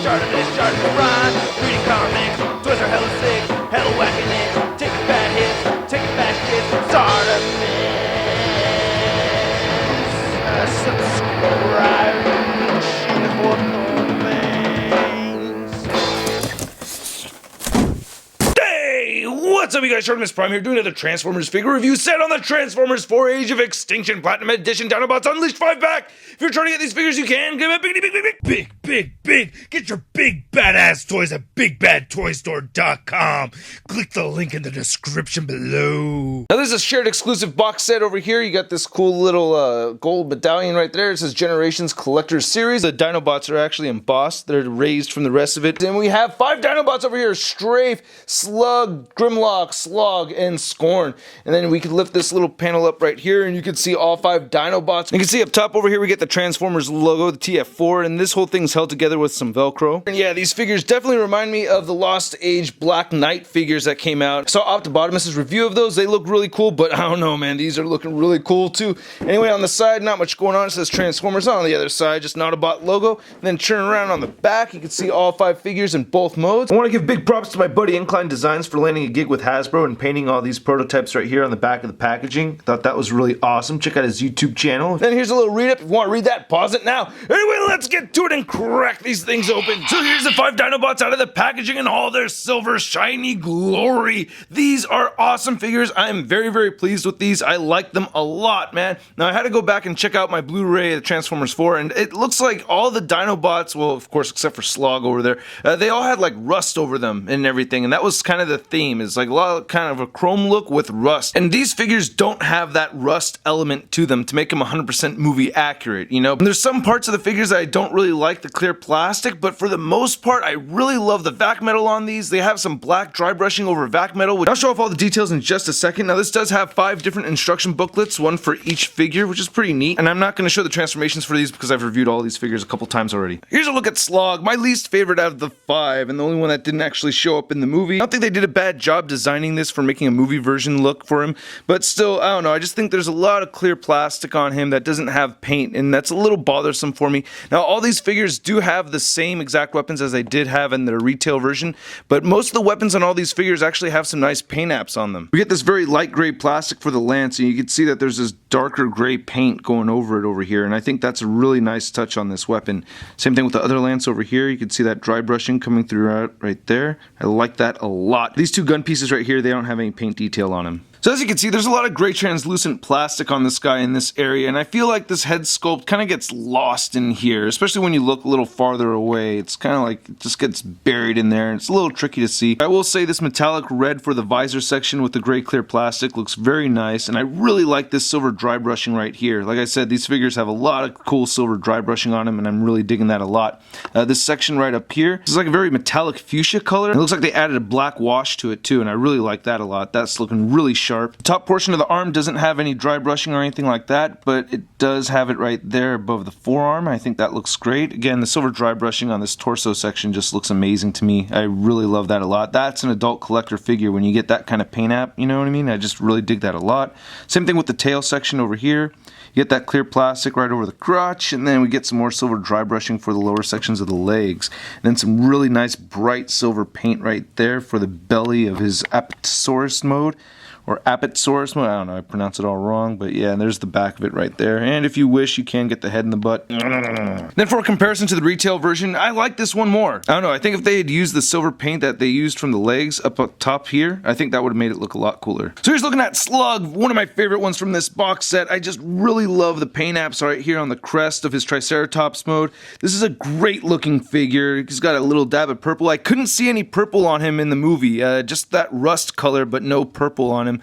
ShartimusPrime. Reading comics, toys are hella sick, hella whacking it, taking bad hits, taking bad shit. Subscribe for comments. Hey, what's up, you guys? ShartimusPrime here, doing another Transformers figure review set on the Transformers 4 Age of Extinction Platinum Edition Dinobots Unleashed 5-pack. If you're trying to get these figures, you can. Give it big. Get your big badass toys at BigBadToyStore.com. Click the link in the description below. Now, this is a shared exclusive box set over here. You got this cool little gold medallion right there. It says Generations Collector's Series. The Dinobots are actually embossed. They're raised from the rest of it. And we have 5 Dinobots over here. Strafe, Slug, Grimlock, Slog, and Scorn. And then we can lift this little panel up right here, and you can see all 5 Dinobots. You can see up top over here, we get the Transformers logo, the TF4, and this whole thing's held together with some Velcro. And yeah, these figures definitely remind me of the Lost Age Black Knight figures that came out. I saw Optibotimus's review of those. They look really cool, but I don't know, man. These are looking really cool too. Anyway, on the side, not much going on. It says Transformers. On the other side, just an Autobot logo. And then turn around on the back, you can see all 5 figures in both modes. I want to give big props to my buddy Incline Designs for landing a gig with Hasbro and painting all these prototypes right here on the back of the packaging. Thought that was really awesome. Check out his YouTube channel. Then here's a little read up. If you want to read that, pause it now. Anyway, let's get to it and crack these things open. So here's the 5 Dinobots out of the packaging in all their silver shiny glory. These are awesome figures. I am very pleased with these. I like them a lot, man. Now I had to go back and check out my Blu-ray of Transformers 4, and it looks like all the Dinobots, well, of course, except for Slog over there, they all had like rust over them and everything, and that was kind of the theme. It's like a lot of kind of a chrome look with rust. And these figures don't have that rust element to them to make them 100% movie accurate, you know? And there's some parts of the figures that I don't really like, the clear plastic, but for the most part, I really love the vac metal on these. They have some black dry brushing over vac metal, which I'll show off all the details in just a second. Now, this does have 5 different instruction booklets, one for each figure, which is pretty neat. And I'm not going to show the transformations for these because I've reviewed all these figures a couple times already. Here's a look at Slog, my least favorite out of the 5, and the only one that didn't actually show up in the movie. I don't think they did a bad job designing this for making a movie version look for him, but still, I don't know, I just think there's a lot of clear plastic on him that doesn't have paint, and that's a little bothersome for me. Now, all these figures do have the same exact weapons as they did have in their retail version, but most of the weapons on all these figures actually have some nice paint apps on them. We get this very light gray plastic for the lance, and you can see that there's this darker gray paint going over it over here, and I think that's a really nice touch on this weapon. Same thing with the other lance over here. You can see that dry brushing coming through right there. I like that a lot. These 2 gun pieces right here, they don't have any paint detail on them. So as you can see, there's a lot of gray translucent plastic on this guy in this area, and I feel like this head sculpt kind of gets lost in here, especially when you look a little farther away. It's kind of like, it just gets buried in there, and it's a little tricky to see. I will say this metallic red for the visor section with the gray clear plastic looks very nice, and I really like this silver dry brushing right here. Like I said, these figures have a lot of cool silver dry brushing on them, and I'm really digging that a lot. This section right up here, this is like a very metallic fuchsia color. It looks like they added a black wash to it too, and I really like that a lot. That's looking really sharp. The top portion of the arm doesn't have any dry brushing or anything like that, but it does have it right there above the forearm. I think that looks great. Again, the silver dry brushing on this torso section just looks amazing to me. I really love that a lot. That's an adult collector figure when you get that kind of paint app, you know what I mean? I just really dig that a lot. Same thing with the tail section over here. You get that clear plastic right over the crotch, and then we get some more silver dry brushing for the lower sections of the legs. And then some really nice bright silver paint right there for the belly of his Apatosaurus mode. Or Apatosaurus mode, I don't know, I pronounce it all wrong, but yeah, there's the back of it right there. And if you wish, you can get the head and the butt. Then for a comparison to the retail version, I like this one more. I don't know, I think if they had used the silver paint that they used from the legs up top here, I think that would have made it look a lot cooler. So here's looking at Slug, one of my favorite ones from this box set. I just really love the paint apps right here on the crest of his Triceratops mode. This is a great looking figure. He's got a little dab of purple. I couldn't see any purple on him in the movie, just that rust color, but no purple on him.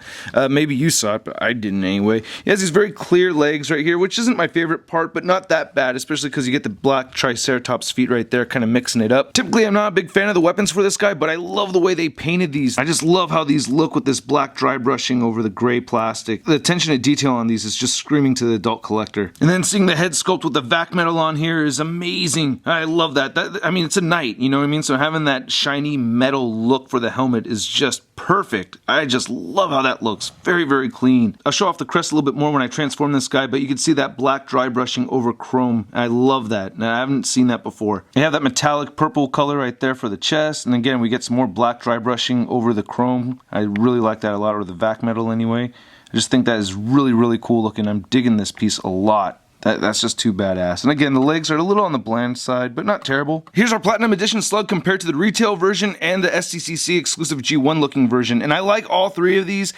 Maybe you saw it, but I didn't anyway. He has these very clear legs right here, which isn't my favorite part, but not that bad, especially because you get the black Triceratops feet right there, kind of mixing it up. Typically, I'm not a big fan of the weapons for this guy, but I love the way they painted these. I just love how these look with this black dry brushing over the gray plastic. The attention to detail on these is just screaming to the adult collector. And then seeing the head sculpt with the vac metal on here is amazing. I love that. I mean, it's a knight, you know what I mean? So having that shiny metal look for the helmet is just perfect. I just love how that looks. Very, very clean. I'll show off the crest a little bit more when I transform this guy, but you can see that black dry brushing over chrome. I love that. Now, I haven't seen that before. You have that metallic purple color right there for the chest, and again, we get some more black dry brushing over the chrome. I really like that a lot, or the vac metal anyway. I just think that is really, really cool looking. I'm digging this piece a lot. That's just too badass. And again, the legs are a little on the bland side, but not terrible. Here's our Platinum Edition Slug compared to the retail version and the SDCC exclusive G1 looking version. And I like all three of these.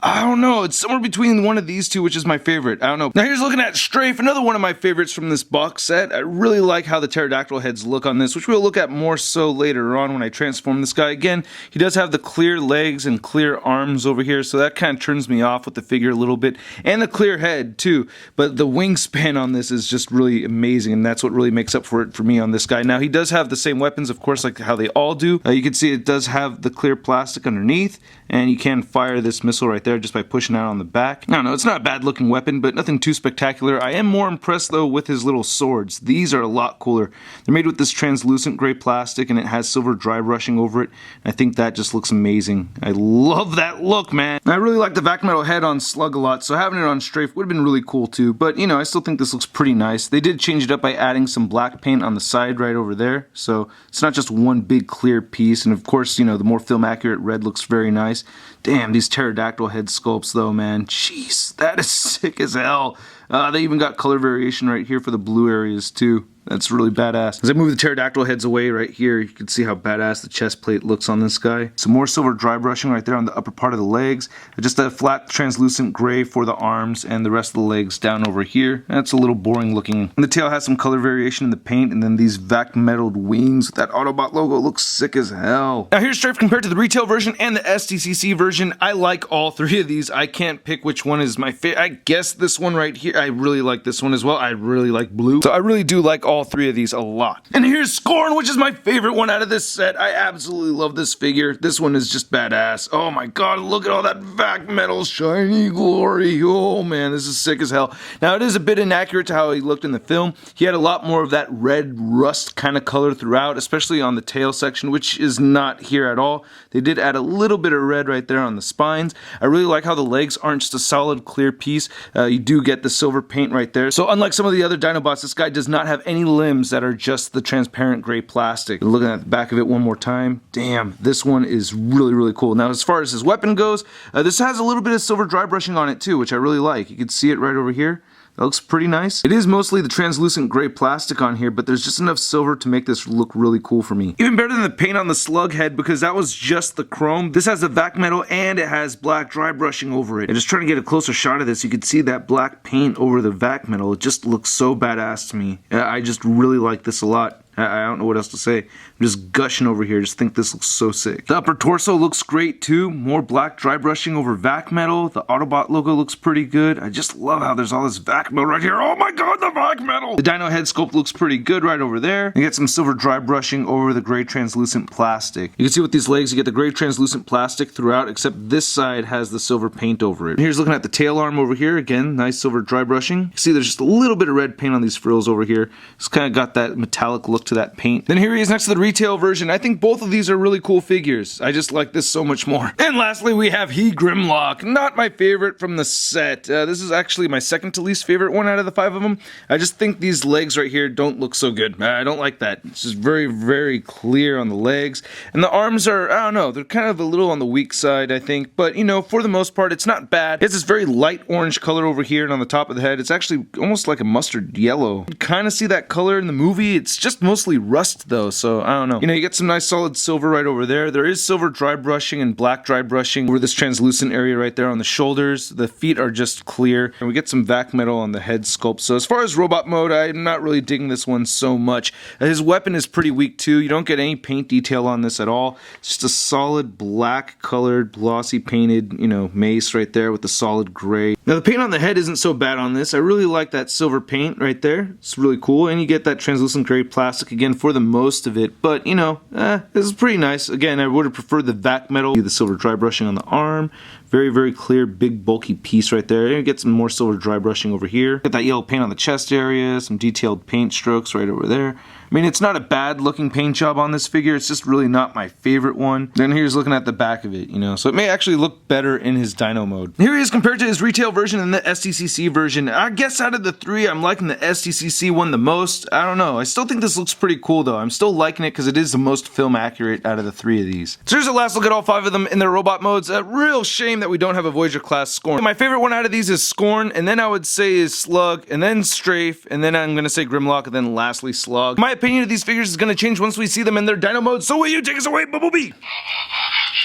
I don't know, it's somewhere between one of these two, which is my favorite. I don't know. Now here's looking at Strafe, another one of my favorites from this box set. I really like how the pterodactyl heads look on this, which we'll look at more so later on when I transform this guy. Again, he does have the clear legs and clear arms over here, so that kind of turns me off with the figure a little bit. And the clear head too, but the wingspan on this is just really amazing, and that's what really makes up for it for me on this guy. Now he does have the same weapons, of course, like how they all do. You can see it does have the clear plastic underneath, and you can fire this missile right there just by pushing out on the back. I don't know, it's not a bad looking weapon, but nothing too spectacular. I am more impressed though with his little swords. These are a lot cooler. They're made with this translucent gray plastic, and it has silver dry brushing over it. I think that just looks amazing. I love that look, man. I really like the vac metal head on Slug a lot, so having it on Strafe would have been really cool too, but you know, I still think this looks pretty nice. They did change it up by adding some black paint on the side right over there, so it's not just one big clear piece. And of course, you know, the more film accurate red looks very nice. Damn, these pterodactyl head sculpts though, man. Jeez, that is sick as hell. They even got color variation right here for the blue areas too. That's really badass. As I move the pterodactyl heads away right here, you can see how badass the chest plate looks on this guy. Some more silver dry brushing right there on the upper part of the legs. Just a flat translucent gray for the arms, and the rest of the legs down over here. That's a little boring looking. And the tail has some color variation in the paint, and then these vac metaled wings with that Autobot logo looks sick as hell. Now here's Strafe compared to the retail version and the SDCC version. I like all three of these. I can't pick which one is my favorite. I guess this one right here. I really like this one as well. I really like blue. So I really do like all three of these a lot. And here's Scorn, which is my favorite one out of this set. I absolutely love this figure. This one is just badass. Oh my god, look at all that vac metal shiny glory. Oh man, this is sick as hell. Now it is a bit inaccurate to how he looked in the film. He had a lot more of that red rust kind of color throughout, especially on the tail section, which is not here at all. They did add a little bit of red right there on the spines. I really like how the legs aren't just a solid clear piece. You do get the silver paint right there. So unlike some of the other Dinobots, this guy does not have any limbs that are just the transparent gray plastic. Looking at the back of it one more time, damn, this one is really, really cool. Now as far as his weapon goes, this has a little bit of silver dry brushing on it too, which I really like. You can see it right over here. That looks pretty nice. It is mostly the translucent gray plastic on here, but there's just enough silver to make this look really cool for me. Even better than the paint on the Slug head, because that was just the chrome. This has the vac metal and it has black dry brushing over it. And just trying to get a closer shot of this, you can see that black paint over the vac metal. It just looks so badass to me. I just really like this a lot. I don't know what else to say. I'm just gushing over here. Just think this looks so sick. The upper torso looks great too. More black dry brushing over vac metal. The Autobot logo looks pretty good. I just love how there's all this vac metal right here. Oh my god, the vac metal! The dino head sculpt looks pretty good right over there. You get some silver dry brushing over the gray translucent plastic. You can see with these legs, you get the gray translucent plastic throughout, except this side has the silver paint over it. And here's looking at the tail arm over here. Again, nice silver dry brushing. You see there's just a little bit of red paint on these frills over here. It's kind of got that metallic look to that paint. Then here he is next to the retail version. I think both of these are really cool figures. I just like this so much more. And lastly, we have Grimlock. Not my favorite from the set. This is actually my second to least favorite one out of the 5 of them. I just think these legs right here don't look so good. I don't like that. It's just very, very clear on the legs. And the arms are, I don't know, they're kind of a little on the weak side, I think. But, you know, for the most part, it's not bad. It's this very light orange color over here, and on the top of the head, it's actually almost like a mustard yellow. You kind of see that color in the movie. It's just mostly rust though, so I don't know. You know, you get some nice solid silver right over there. There is silver dry brushing and black dry brushing over this translucent area right there on the shoulders. The feet are just clear, and we get some vac metal on the head sculpt. So as far as robot mode, I'm not really digging this one so much. His weapon is pretty weak too. You don't get any paint detail on this at all. It's just a solid black colored, glossy painted, you know, mace right there with the solid gray. Now the paint on the head isn't so bad on this. I really like that silver paint right there. It's really cool, and you get that translucent gray plastic again for the most of it, but you know, this is pretty nice. Again, I would have preferred the vac metal, the silver dry brushing on the arm, Very, very clear, big, bulky piece right there. And get some more silver dry brushing over here. Get that yellow paint on the chest area, some detailed paint strokes right over there. I mean, it's not a bad looking paint job on this figure, it's just really not my favorite one. Then here's looking at the back of it, you know, so it may actually look better in his dino mode. Here he is compared to his retail version and the STCC version. I guess out of the three, I'm liking the STCC one the most. I don't know, I still think this looks pretty cool though. I'm still liking it because it is the most film accurate out of the three of these. So here's a last look at all 5 of them in their robot modes. A real shame that we don't have a Voyager class Scorn. My favorite one out of these is Scorn, and then I would say is Slug, and then Strafe, and then I'm gonna say Grimlock, and then lastly Slog. My opinion of these figures is going to change once we see them in their dino modes, so will you take us away, Bumblebee?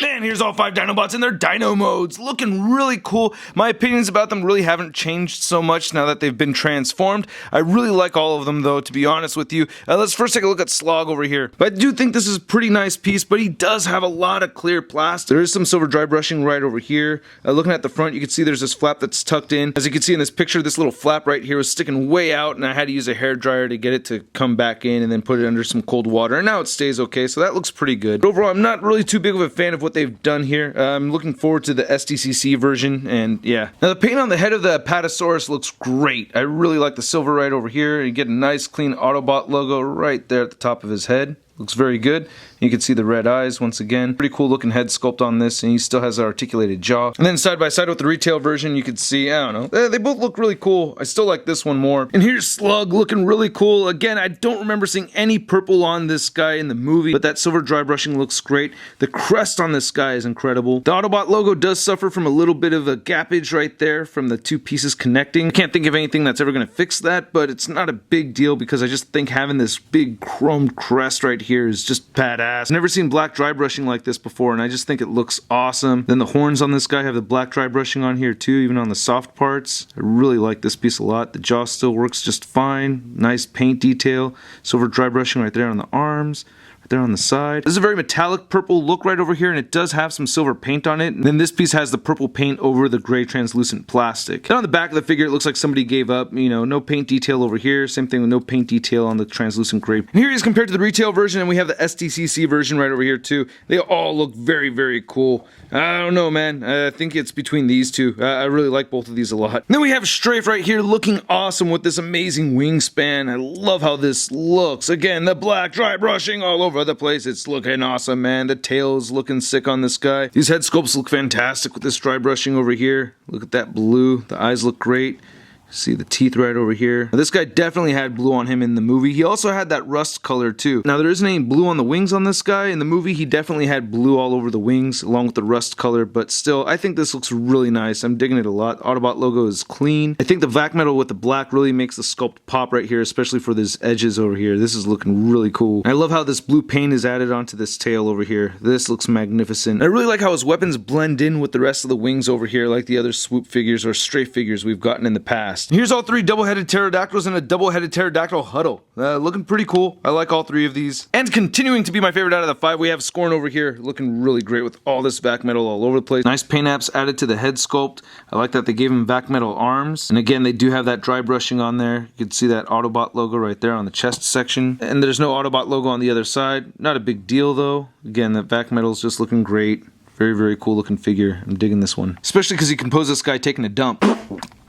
And here's all 5 Dinobots in their dino modes, looking really cool. My opinions about them really haven't changed so much now that they've been transformed. I really like all of them though, to be honest with you. Let's first take a look at Slog over here. But I do think this is a pretty nice piece, but he does have a lot of clear plastic. There is some silver dry brushing right over here. Looking at the front, you can see there's this flap that's tucked in. As you can see in this picture, this little flap right here was sticking way out, and I had to use a hair dryer to get it to come back in and then put it under some cold water, and now it stays okay, so that looks pretty good. But overall, I'm not really too big of a fan of what they've done here. I'm looking forward to the STCC version, and yeah. Now the paint on the head of the Apatosaurus looks great. I really like the silver right over here. You get a nice clean Autobot logo right there at the top of his head. Looks very good. You can see the red eyes once again. Pretty cool looking head sculpt on this, and he still has an articulated jaw. And then side by side with the retail version, you can see, I don't know, they both look really cool. I still like this one more. And here's Slug looking really cool. Again, I don't remember seeing any purple on this guy in the movie, but that silver dry brushing looks great. The crest on this guy is incredible. The Autobot logo does suffer from a little bit of a gappage right there from the 2 pieces connecting. I can't think of anything that's ever going to fix that, but it's not a big deal because I just think having this big chromed crest right here is just badass. Never seen black dry brushing like this before, and I just think it looks awesome. Then the horns on this guy have the black dry brushing on here too, even on the soft parts. I really like this piece a lot. The jaw still works just fine. Nice paint detail. Silver dry brushing right there on the arms. There on the side. This is a very metallic purple look right over here, and it does have some silver paint on it. And then this piece has the purple paint over the gray translucent plastic. And on the back of the figure, it looks like somebody gave up. You know, no paint detail over here. Same thing with no paint detail on the translucent gray. And here he is compared to the retail version, and we have the STCC version right over here too. They all look very, very cool. I don't know, man. I think it's between these two. I really like both of these a lot. And then we have Strafe right here looking awesome with this amazing wingspan. I love how this looks. Again, the black dry brushing all over the place. It's looking awesome, man. The tail's looking sick on this guy. These head sculpts look fantastic with this dry brushing over here. Look at that blue. The eyes look great. See the teeth right over here. Now, this guy definitely had blue on him in the movie. He also had that rust color too. Now there isn't any blue on the wings on this guy. In the movie he definitely had blue all over the wings along with the rust color, but still I think this looks really nice. I'm digging it a lot. Autobot logo is clean. I think the vac metal with the black really makes the sculpt pop right here, especially for these edges over here. This is looking really cool. I love how this blue paint is added onto this tail over here. This looks magnificent. I really like how his weapons blend in with the rest of the wings over here like the other swoop figures or Strafe figures we've gotten in the past. Here's all 3 double-headed pterodactyls in a double-headed pterodactyl huddle. Looking pretty cool. I like all 3 of these. And continuing to be my favorite out of the 5, we have Scorn over here, looking really great with all this vac metal all over the place. Nice paint apps added to the head sculpt. I like that they gave him vac metal arms. And again, they do have that dry brushing on there. You can see that Autobot logo right there on the chest section. And there's no Autobot logo on the other side. Not a big deal though. Again, that vac metal is just looking great. Very, very cool looking figure. I'm digging this one. Especially because you can pose this guy taking a dump.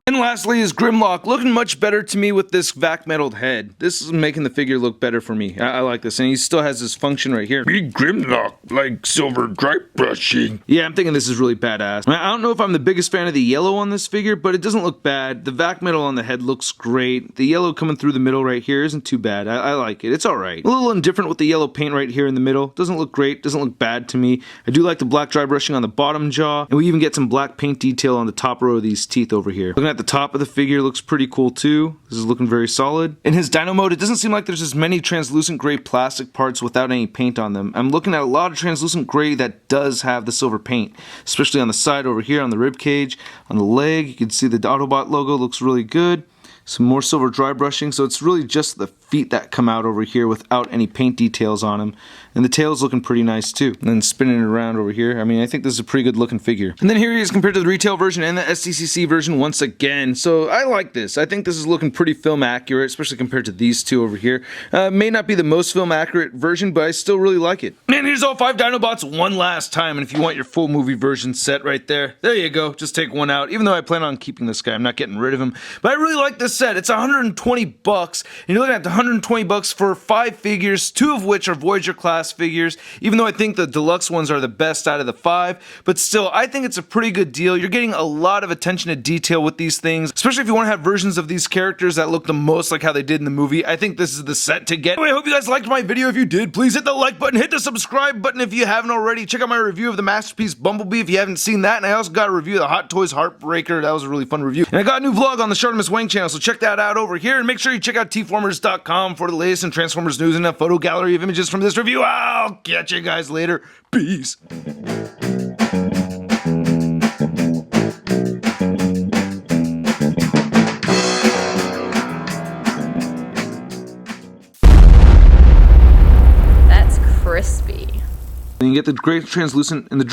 And lastly is Grimlock, looking much better to me with this vac metaled head. This is making the figure look better for me. I like this, and he still has this function right here. Big Grimlock, like silver dry brushing. Yeah, I'm thinking this is really badass. I don't know if I'm the biggest fan of the yellow on this figure, but it doesn't look bad. The vac metal on the head looks great. The yellow coming through the middle right here isn't too bad. I like it. It's alright. A little indifferent with the yellow paint right here in the middle. Doesn't look great. Doesn't look bad to me. I do like the black dry brushing on the bottom jaw, and we even get some black paint detail on the top row of these teeth over here. Looking at the top of the figure looks pretty cool too. This is looking very solid. In his dino mode, it doesn't seem like there's as many translucent gray plastic parts without any paint on them. I'm looking at a lot of translucent gray that does have the silver paint, especially on the side over here on the rib cage, on the leg. You can see the Autobot logo looks really good. Some more silver dry brushing, so it's really just the feet that come out over here without any paint details on them. And the tail's looking pretty nice too. And then spinning it around over here, I mean, I think this is a pretty good looking figure. And then here he is compared to the retail version and the SDCC version once again. So I like this. I think this is looking pretty film accurate, especially compared to these two over here. May not be the most film accurate version, but I still really like it. And here's all 5 Dinobots one last time. And if you want your full movie version set right there you go. Just take one out. Even though I plan on keeping this guy, I'm not getting rid of him. But I really like this set. It's $120, and you're looking at $120 for 5 figures, 2 of which are Voyager class figures, even though I think the deluxe ones are the best out of the 5. But still, I think it's a pretty good deal. You're getting a lot of attention to detail with these things, especially if you want to have versions of these characters that look the most like how they did in the movie. I think this is the set to get. Anyway, I hope you guys liked my video. If you did, please hit the like button, hit the subscribe button if you haven't already. Check out my review of the Masterpiece Bumblebee if you haven't seen that, and I also got a review of the Hot Toys Heartbreaker. That was a really fun review. And I got a new vlog on the Shartimus Wang channel, so check that out over here, and make sure you check out tformers.com for the latest in Transformers news and a photo gallery of images from this review. I'll catch you guys later. Peace. That's crispy. And you get the great translucent and the